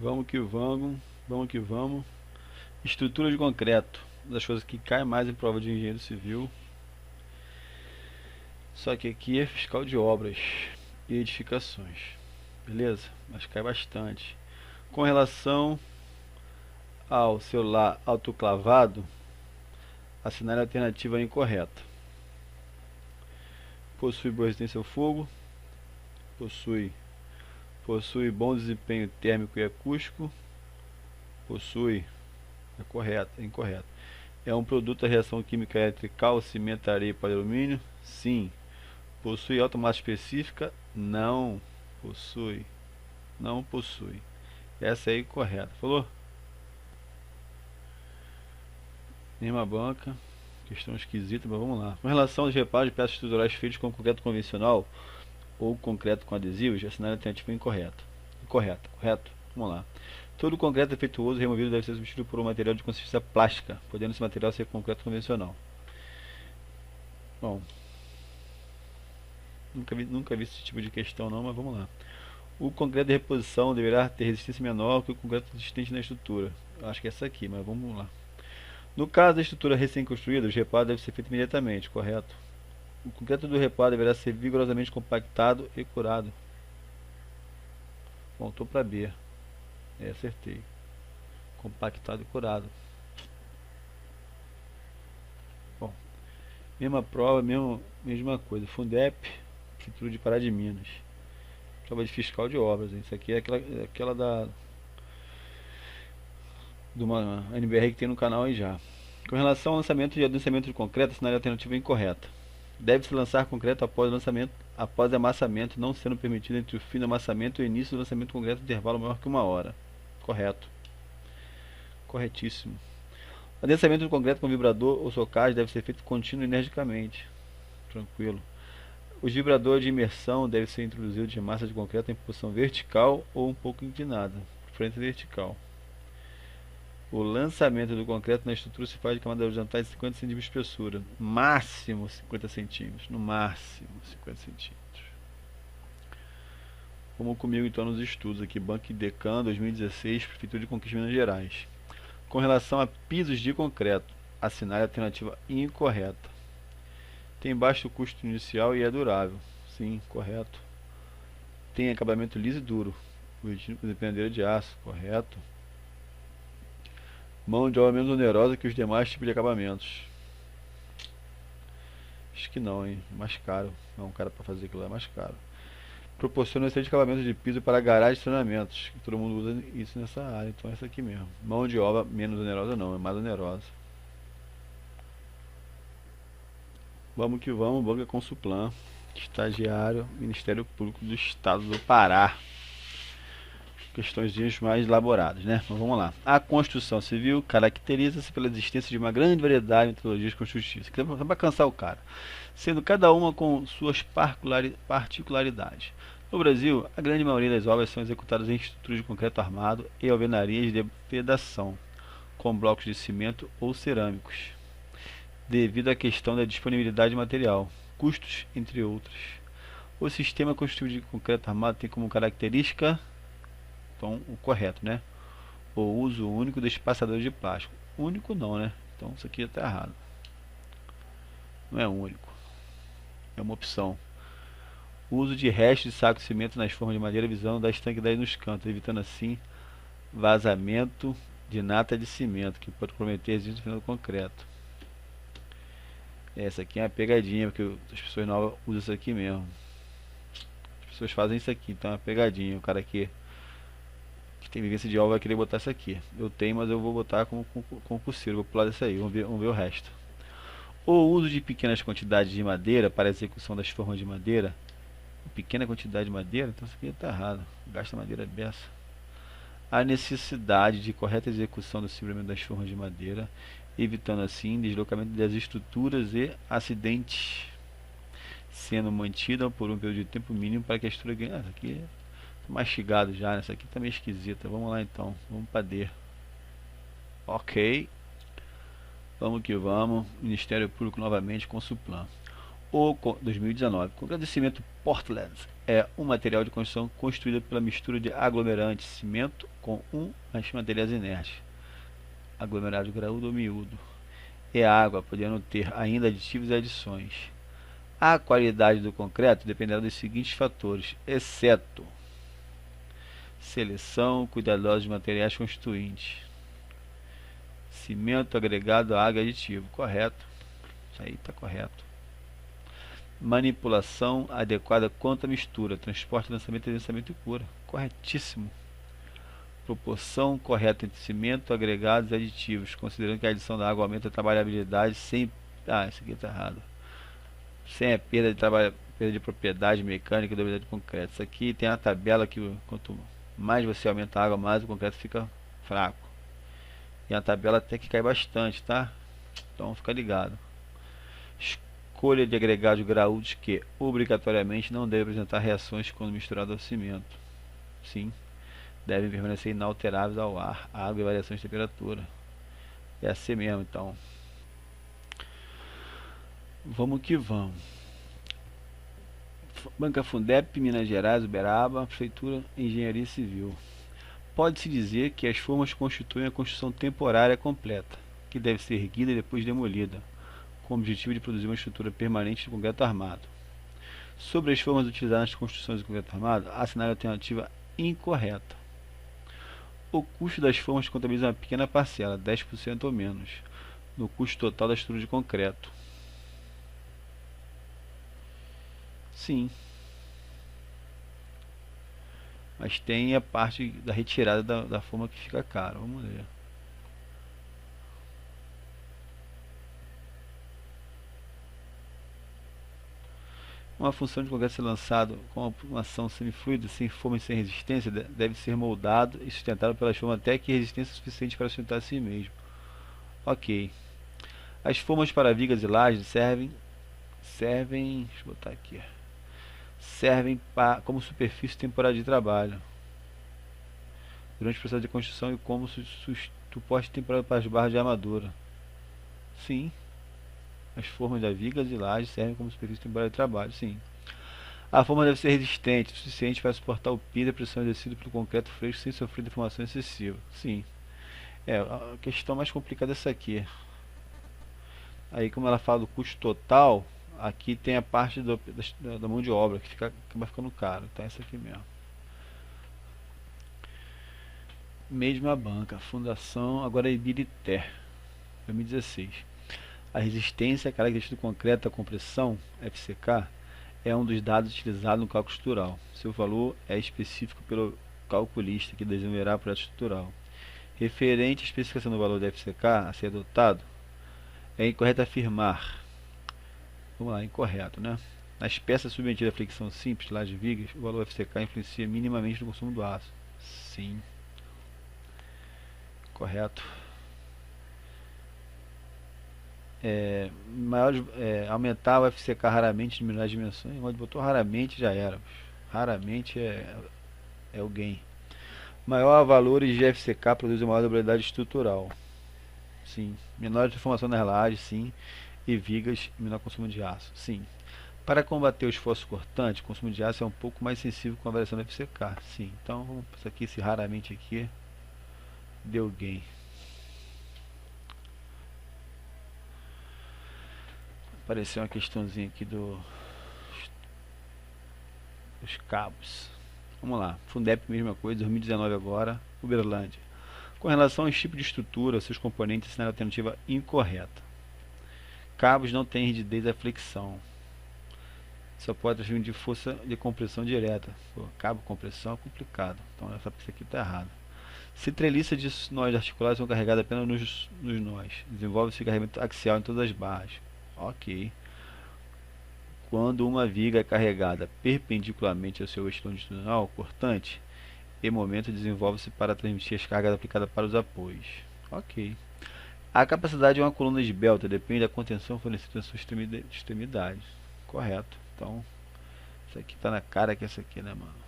Vamos que vamos, vamos que vamos. Estrutura de concreto, uma das coisas que cai mais em prova de engenheiro civil. Só que aqui é fiscal de obras e edificações, beleza? Mas cai bastante. Com relação ao celular autoclavado, assinale a alternativa incorreta. Possui boa resistência ao fogo, possui bom desempenho térmico e acústico, possui, é incorreto. É um produto da reação química eletrical, cimento, areia e alumínio? Sim. Possui alta massa específica? Não possui. Não possui. Essa é incorreta. Falou? Mesma banca. Questão esquisita, mas vamos lá. Com relação aos reparos de peças estruturais feitos com concreto convencional ou concreto com adesivos, assinale a alternativa incorreta. Incorreta, correto? Vamos lá. Todo concreto defeituoso e removido deve ser substituído por um material de consistência plástica, podendo esse material ser concreto convencional. Bom, nunca vi esse tipo de questão não, mas vamos lá. O concreto de reposição deverá ter resistência menor que o concreto existente na estrutura. Eu acho que é essa aqui, mas vamos lá. No caso da estrutura recém-construída, os reparos devem ser feitos imediatamente, correto? O concreto do reparo deverá ser vigorosamente compactado e curado. Bom, estou para B. Acertei. Compactado e curado. Bom, mesma prova, mesma coisa. Fundep, Prefeitura de Pará de Minas. Prova de fiscal de obras. Hein? Isso aqui é aquela de uma NBR que tem no canal aí já. Com relação ao lançamento e adensamento de concreto, assinale a alternativa incorreta. Deve-se lançar concreto após amassamento, não sendo permitido entre o fim do amassamento e o início do lançamento de concreto intervalo maior que 1 hora. Correto. Corretíssimo. O adensamento do concreto com vibrador ou socagem deve ser feito contínuo e energicamente. Tranquilo. Os vibradores de imersão devem ser introduzidos de massa de concreto em posição vertical ou um pouco inclinada, frente vertical. O lançamento do concreto na estrutura se faz de camada horizontal de 50 cm de espessura, máximo 50 cm, no máximo 50 cm. Vamos comigo então nos estudos aqui, Banco Decan 2016, Prefeitura de Conquista, Minas Gerais. Com relação a pisos de concreto, assinale a alternativa incorreta. Tem baixo custo inicial e é durável. Sim, correto. Tem acabamento liso e duro, corrigindo com dependeira de aço, correto. Mão de obra menos onerosa que os demais tipos de acabamentos. Acho que não, hein? Mais caro. Não, um cara para fazer aquilo é mais caro. Proporciona excelente acabamento de piso para garagens e treinamentos. Que todo mundo usa isso nessa área. Então é essa aqui mesmo. Mão de obra menos onerosa não, é mais onerosa. Vamos que vamos, Banca Consuplan. Estagiário, Ministério Público do Estado do Pará. Questões mais elaboradas, né? Mas vamos lá. A construção civil caracteriza-se pela existência de uma grande variedade de metodologias construtivas. Isso é para cansar o cara. Sendo cada uma com suas particularidades. No Brasil, a grande maioria das obras são executadas em estruturas de concreto armado e alvenarias de depredação, com blocos de cimento ou cerâmicos, devido à questão da disponibilidade de material, custos, entre outros. O sistema construtivo de concreto armado tem como característica, então, o correto, né? O uso único de espaçadores de plástico. Único não, né? Então isso aqui está errado. Não é único. É uma opção. O uso de restos de saco de cimento nas formas de madeira visando dar estanqueidade nos cantos, evitando assim vazamento de nata de cimento, que pode comprometer a resistência do final do concreto. Essa aqui é uma pegadinha, porque as pessoas novas usam isso aqui mesmo. As pessoas fazem isso aqui, então é uma pegadinha. O cara aqui que tem vivência de obra vai querer botar isso aqui. Eu tenho, mas eu vou botar como concurseiro, vou pular dessa aí, vamos ver o resto. O uso de pequenas quantidades de madeira para a execução das formas de madeira. Pequena quantidade de madeira, então isso aqui está errado. Gasta madeira beça. A necessidade de correta execução do cimento das formas de madeira, evitando assim deslocamento das estruturas e acidentes, sendo mantida por um período de tempo mínimo para que a estrutura ganhe. Isso aqui é mastigado já, essa aqui tá meio esquisita. Vamos lá então, vamos para D. Ok. Vamos que vamos. Ministério Público novamente com Suplan. O 2019. Com agradecimento Portland. é um material de construção construído pela mistura de aglomerante, cimento, com materiais inertes, aglomerado graúdo ou miúdo, e água, podendo ter ainda aditivos e adições. A qualidade do concreto dependerá dos seguintes fatores, exceto seleção cuidadosa de materiais constituintes, cimento agregado a água e aditivo, correto, isso aí está correto. Manipulação adequada quanto à mistura, transporte, lançamento e densamento e cura, corretíssimo. Proporção correta entre cimento, agregados e aditivos, considerando que a adição da água aumenta a trabalhabilidade sem... isso aqui está errado. Sem a perda de propriedade mecânica e da habilidade do concreto. Isso aqui tem a tabela que quanto mais você aumenta a água, mais o concreto fica fraco. E a tabela até que cai bastante, tá? Então fica ligado. Escolha de agregados graúdos que obrigatoriamente não devem apresentar reações quando misturado ao cimento. Sim, devem permanecer inalteráveis ao ar, água e variações de temperatura. É assim mesmo, então. Vamos que vamos. Banca Fundep, Minas Gerais, Uberaba, Prefeitura, Engenharia Civil. Pode-se dizer que as formas constituem a construção temporária completa, que deve ser erguida e depois demolida, com o objetivo de produzir uma estrutura permanente de concreto armado. Sobre as formas utilizadas nas construções de concreto armado, assinale a alternativa incorreta. O custo das formas contabiliza uma pequena parcela, 10% ou menos, no custo total da estrutura de concreto. Sim. Mas tem a parte da retirada da forma que fica caro. Vamos ver. Uma função de concreto ser lançado com uma ação semifluida, sem forma e sem resistência, deve ser moldado e sustentado pelas formas até que resistência suficiente para sustentar a si mesmo. Ok. As formas para vigas e lajes servem, deixa eu botar aqui, como superfície temporária de trabalho durante o processo de construção e como suporte temporário para as barras de armadura. Sim. As formas das vigas e lajes servem como superfície temporária de trabalho. Sim. A forma deve ser resistente, o suficiente para suportar o peso e a pressão exercida pelo concreto fresco sem sofrer deformação excessiva. Sim. A questão mais complicada é essa aqui. Aí, como ela fala do custo total, aqui tem a parte da mão de obra, que acaba ficando caro. Então, essa aqui mesmo. Mesma banca, Fundação, agora é Ibirité, 2016. A resistência característica do concreto à compressão, FCK, é um dos dados utilizados no cálculo estrutural. Seu valor é específico pelo calculista que desenvolverá o projeto estrutural. Referente à especificação do valor da FCK a ser adotado, é incorreto afirmar. Vamos lá, incorreto, né? Nas peças submetidas à fricção simples, lajes e vigas, o valor FCK influencia minimamente no consumo do aço. Sim. Correto. Aumentar o FCK raramente, diminuir as dimensões. Onde botou raramente já era. Raramente é o gain. Maior valores de FCK produzem maior durabilidade estrutural. Sim. Menor deformação nas lajes, sim. E vigas, menor consumo de aço. Sim. Para combater o esforço cortante, o consumo de aço é um pouco mais sensível com a variação do FCK. Sim. Então, vamos pensar aqui, se raramente aqui deu gain. Apareceu uma questãozinha aqui dos cabos. Vamos lá. Fundep, mesma coisa, 2019 agora, Uberlândia. Com relação ao tipo de estrutura, seus componentes, assinale a alternativa incorreta. Cabos não têm rigidez à flexão. Só pode transferir de força de compressão direta. Cabo compressão é complicado. Então essa pista aqui está errada. Se treliças de nós articulares são carregadas apenas nos nós, desenvolve-se carregamento axial em todas as barras. Ok. Quando uma viga é carregada perpendicularmente ao seu eixo longitudinal cortante, e momento desenvolve-se para transmitir as cargas aplicadas para os apoios. Ok. A capacidade de uma coluna esbelta depende da contenção fornecida nas suas extremidades. Correto. Então, isso aqui está na cara que é essa aqui, né, mano?